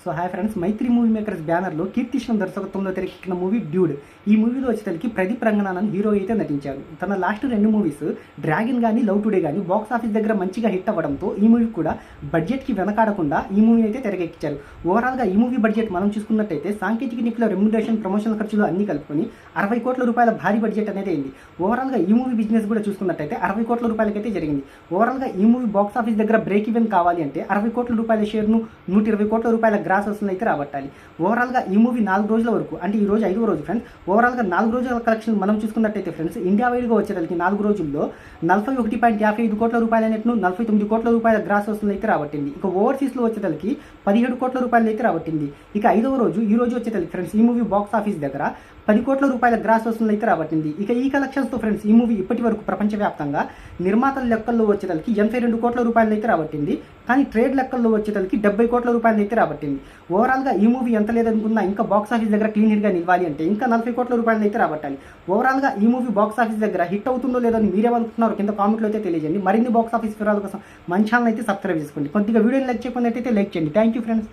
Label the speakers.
Speaker 1: So hi friends, మైత్రి movie makers బ్యానర్లో కీర్తిష్ణ దర్శకత్వంలో తెరకెక్కిన మూవీ డ్యూడ్. ఈ మూవీలో వచ్చేసరికి ప్రదీప్ రంగనాథన్ హీరో అయితే నటించారు. తన లాస్ట్ 2 మూవీస్ డ్రాగన్ కానీ లవ్ టుడే కానీ బాక్స్ ఆఫీస్ దగ్గర మంచిగా హిట్ అవ్వడంతో ఈ మూవీ కూడా బడ్జెట్కి వెనకాడకుండా ఈ మూవీ అయితే తెరకెక్కించారు. ఓవరాల్గా ఈ మూవీ బడ్జెట్ మనం చూసుకున్నట్టయితే సాంకేతిక నిపుణుల రెమ్యునరేషన్, ప్రమోషనల్ ఖర్చులు అన్ని కలుపుకొని 60 కోట్ల రూపాయల భారీ బడ్జెట్ అనేది అయింది. ఓవరాల్గా ఈ మూవీ బిజినెస్ కూడా చూసుకున్నట్టయితే 60 కోట్ల రూపాయలకైతే జరిగింది. ఓవరాల్గా ఈ మూవీ బాక్స్ ఆఫీస్ దగ్గర బ్రేక్ ఈవెన్ కావాలి అంటే 60 కోట్ల రూపాయల షేర్ను 120 కోట్ల రూపాయల గ్రాస్ వస్తుంది అయితే రాబట్టాలి. ఓవరాల్గా ఈ మూవీ 4 రోజుల వరకు, అంటే ఈ రోజు 5వ రోజు ఫ్రెండ్స్, ఓవరాల్గా 4 రోజుల కలెక్షన్ మనం చూసుకున్నట్టయితే ఫ్రెండ్స్, ఇండియా వైడ్గా వచ్చేసరికి 4 రోజుల్లో 41.55 కోట్ల రూపాయల నెట్ను 49 కోట్ల రూపాయల గ్రాస్ వస్తుంది అయితే రాబట్టింది. ఇక ఓవర్సీస్లో వచ్చేసరికి 17 కోట్ల రూపాయలు అయితే రాబట్టింది. ఇక 5వ రోజు ఈ రోజు వచ్చేసరికి ఫ్రెండ్స్, ఈ మూవీ బాక్స్ ఆఫీస్ దగ్గర 10 కోట్ల రూపాయల గ్రాస్ వస్తుంది అయితే రాబట్టింది. ఇక ఈ కలెక్షన్స్తో ఫ్రెండ్స్, ఈ మూవీ ఇప్పటి వరకు ప్రపంచవ్యాప్తంగా నిర్మాతల లెక్కల్లో వచ్చేసరికి 82 కోట్ల రూపాయలు అయితే రాబట్టింది. కానీ ట్రేడ్ లెక్కల్లో వచ్చేసరికి 70 కోట్ల రూపాయలు అయితే రాబట్టింది. ఓవరాల్గా ఈ మూవీ ఎంత లేదనుకున్నా ఇంకా బాక్స్ ఆఫీస్ దగ్గర క్లీన్ హిట్గా నిలవాలి అంటే ఇంకా 40 కోట్ల రూపాయలు అయితే రాబట్టాలి. ఓవరాల్గా ఈ మూవీ బాక్స్ ఆఫీస్ దగ్గర హిట్ అవుతుందో లేదో అని మీరేమనుకుంటున్నారో కింద కామెంట్లో అయితే తెలియజేయండి. మరిన్ని బాక్స్ ఆఫీస్ వివరాల కోసం మన ఛానల్ అయితే సబ్స్క్రైబ్ చేసుకోండి. కొద్దిగా వీడియోని లైక్ చేయకుండా అయితే లైక్ చేయండి. Thank you friends.